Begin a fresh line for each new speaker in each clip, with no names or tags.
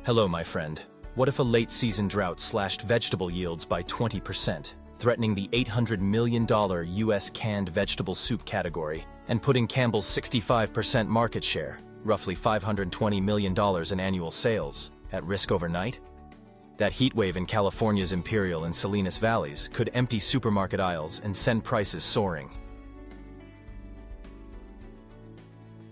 Hello, my friend. What if a late-season drought slashed vegetable yields by 20%, threatening the $800 million U.S. canned vegetable soup category, and putting Campbell's 65% market share, roughly $520 million in annual sales, at risk overnight? That heatwave in California's Imperial and Salinas valleys could empty supermarket aisles and send prices soaring.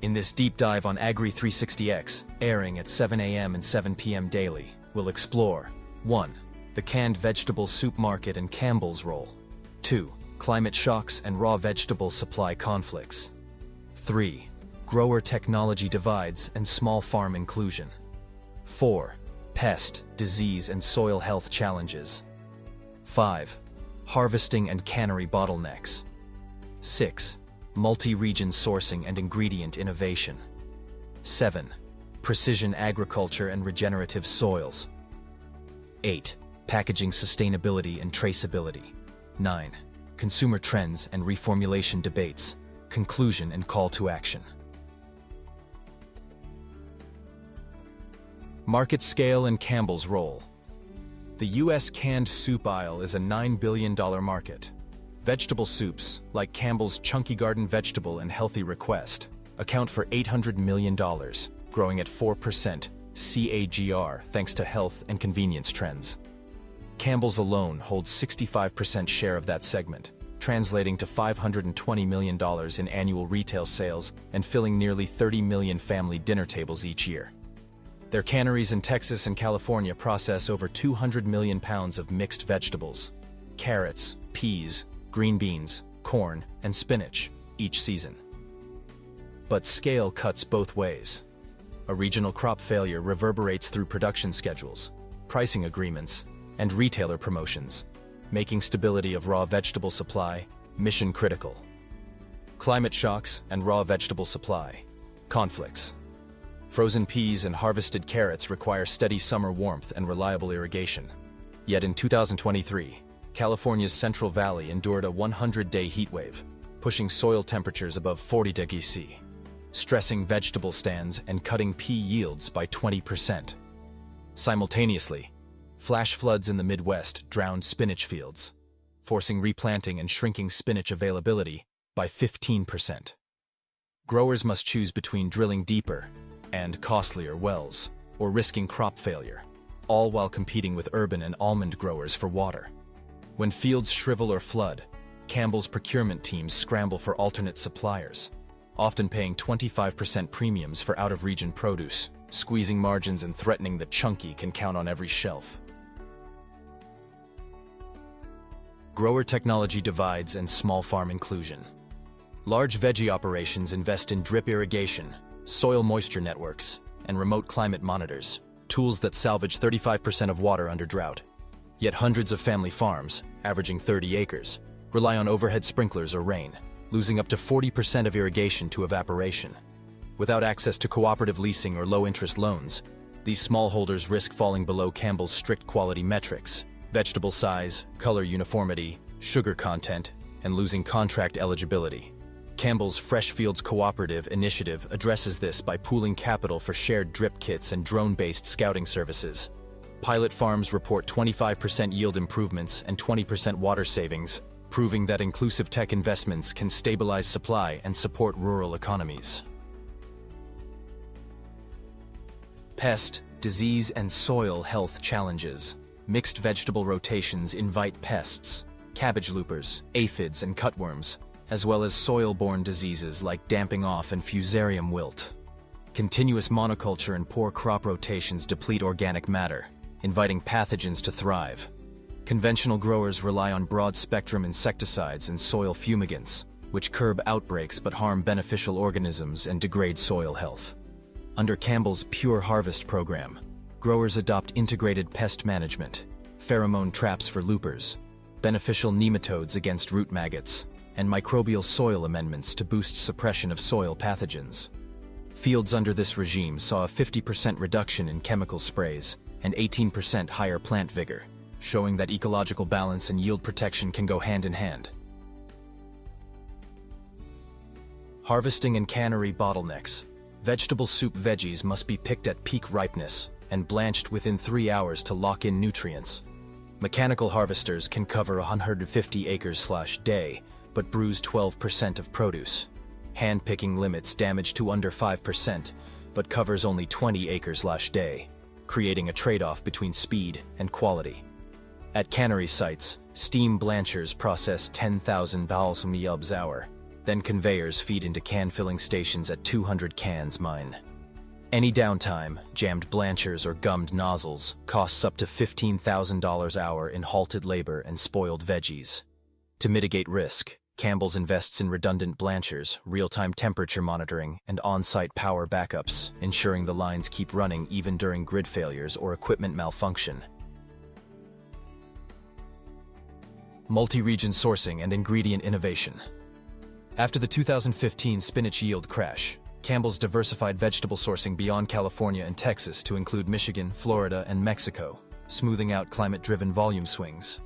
In this deep dive on AGRI 360X, airing at 7 a.m. and 7 p.m. daily, we'll explore 1. The canned vegetable soup market and Campbell's role. 2. Climate shocks and raw vegetable supply conflicts. 3. Grower technology divides and small farm inclusion. 4. Pest, disease, and soil health challenges. 5. Harvesting and cannery bottlenecks. 6. Multi-region sourcing and ingredient innovation. 7. Precision agriculture and regenerative soils. 8. Packaging sustainability and traceability. 9. Consumer trends and reformulation debates. Conclusion and call to action. Market scale and Campbell's role. The U.S. canned soup aisle is a $9 billion market. Vegetable soups, like Campbell's Chunky Garden Vegetable and Healthy Request, account for $800 million, growing at 4% CAGR thanks to health and convenience trends. Campbell's alone holds 65% share of that segment, translating to $520 million in annual retail sales and filling nearly 30 million family dinner tables each year. Their canneries in Texas and California process over 200 million pounds of mixed vegetables, carrots, peas, green beans, corn, and spinach each season. But scale cuts both ways. A regional crop failure reverberates through production schedules, pricing agreements, and retailer promotions, making stability of raw vegetable supply mission critical. Climate shocks and raw vegetable supply conflicts. Frozen peas and harvested carrots require steady summer warmth and reliable irrigation. Yet in 2023, California's Central Valley endured a 100-day heatwave, pushing soil temperatures above 40 degrees C, stressing vegetable stands and cutting pea yields by 20%. Simultaneously, flash floods in the Midwest drowned spinach fields, forcing replanting and shrinking spinach availability by 15%. Growers must choose between drilling deeper and costlier wells, or risking crop failure, all while competing with urban and almond growers for water. When fields shrivel or flood, Campbell's procurement teams scramble for alternate suppliers, often paying 25% premiums for out-of-region produce, squeezing margins and threatening that Chunky can count on every shelf. Grower technology divides and small farm inclusion. Large veggie operations invest in drip irrigation, soil moisture networks, and remote climate monitors, tools that salvage 35% of water under drought. Yet hundreds of family farms, averaging 30 acres, rely on overhead sprinklers or rain, losing up to 40% of irrigation to evaporation. Without access to cooperative leasing or low-interest loans, these smallholders risk falling below Campbell's strict quality metrics: vegetable size, color uniformity, sugar content, and losing contract eligibility. Campbell's Fresh Fields Cooperative initiative addresses this by pooling capital for shared drip kits and drone-based scouting services. Pilot farms report 25% yield improvements and 20% water savings, proving that inclusive tech investments can stabilize supply and support rural economies. Pest, disease, and soil health challenges. Mixed vegetable rotations invite pests, cabbage loopers, aphids, and cutworms, as well as soil-borne diseases like damping off and fusarium wilt. Continuous monoculture and poor crop rotations deplete organic matter, inviting pathogens to thrive. Conventional growers rely on broad-spectrum insecticides and soil fumigants, which curb outbreaks but harm beneficial organisms and degrade soil health. Under Campbell's Pure Harvest program, growers adopt integrated pest management, pheromone traps for loopers, beneficial nematodes against root maggots, and microbial soil amendments to boost suppression of soil pathogens. Fields under this regime saw a 50% reduction in chemical sprays and 18% higher plant vigor, showing that ecological balance and yield protection can go hand in hand. Harvesting and cannery bottlenecks. Vegetable soup veggies must be picked at peak ripeness, and blanched within 3 hours to lock in nutrients. Mechanical harvesters can cover 150 acres/day, but bruise 12% of produce. Hand-picking limits damage to under 5%, but covers only 20 acres/day, creating a trade-off between speed and quality. At cannery sites, steam blanchers process 10,000 barrels/hour, then conveyors feed into can-filling stations at 200 cans mine. Any downtime, jammed blanchers or gummed nozzles, costs up to $15,000/hour in halted labor and spoiled veggies. To mitigate risk, Campbell's invests in redundant blanchers, real-time temperature monitoring, and on-site power backups, ensuring the lines keep running even during grid failures or equipment malfunction. Multi-region sourcing and ingredient innovation. After the 2015 spinach yield crash, Campbell's diversified vegetable sourcing beyond California and Texas to include Michigan, Florida, and Mexico, smoothing out climate-driven volume swings.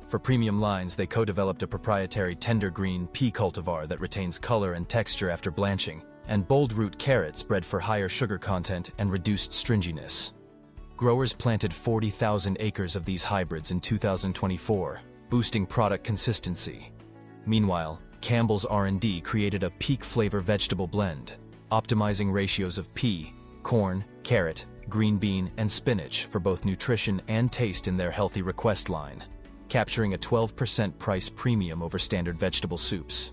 For premium lines, they co-developed a proprietary tender green pea cultivar that retains color and texture after blanching, and bold root carrots bred for higher sugar content and reduced stringiness. Growers planted 40,000 acres of these hybrids in 2024, boosting product consistency. Meanwhile, Campbell's R&D created a peak flavor vegetable blend, optimizing ratios of pea, corn, carrot, green bean, and spinach for both nutrition and taste in their Healthy Request line, capturing a 12% price premium over standard vegetable soups.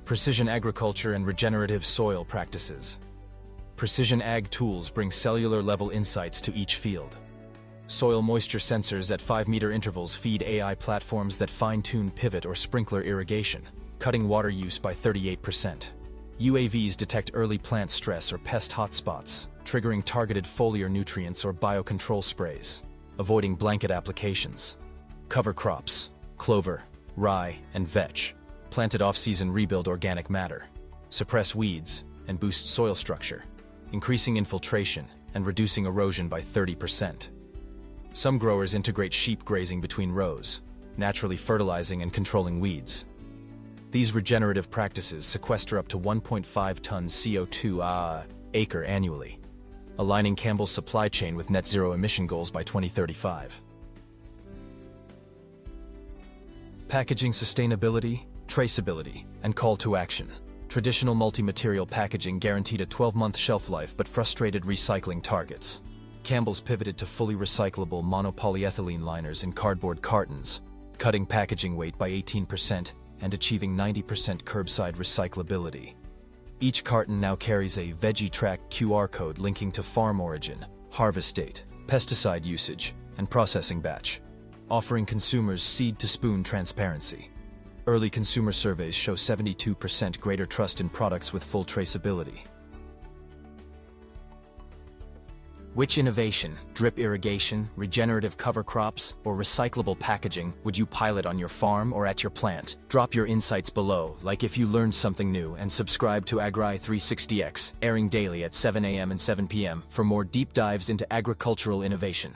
Precision agriculture and regenerative soil practices. Precision ag tools bring cellular-level insights to each field. Soil moisture sensors at 5-meter intervals feed AI platforms that fine-tune pivot or sprinkler irrigation, cutting water use by 38%. UAVs detect early plant stress or pest hotspots, triggering targeted foliar nutrients or biocontrol sprays, avoiding blanket applications. Cover crops, clover, rye, and vetch, planted off-season rebuild organic matter, suppress weeds, and boost soil structure, increasing infiltration and reducing erosion by 30%. Some growers integrate sheep grazing between rows, naturally fertilizing and controlling weeds. These regenerative practices sequester up to 1.5 tons CO2 acre annually, aligning Campbell's supply chain with net zero emission goals by 2035. Packaging sustainability, traceability, and call to action. Traditional multi-material packaging guaranteed a 12-month shelf life but frustrated recycling targets. Campbell's pivoted to fully recyclable monopolyethylene liners in cardboard cartons, cutting packaging weight by 18% and achieving 90% curbside recyclability. Each carton now carries a VeggieTrack QR code linking to farm origin, harvest date, pesticide usage, and processing batch, offering consumers seed-to-spoon transparency. Early consumer surveys show 72% greater trust in products with full traceability. Which innovation, drip irrigation, regenerative cover crops, or recyclable packaging would you pilot on your farm or at your plant? Drop your insights below, like if you learned something new, and subscribe to AGRI 360X, airing daily at 7 a.m. and 7 p.m. for more deep dives into agricultural innovation.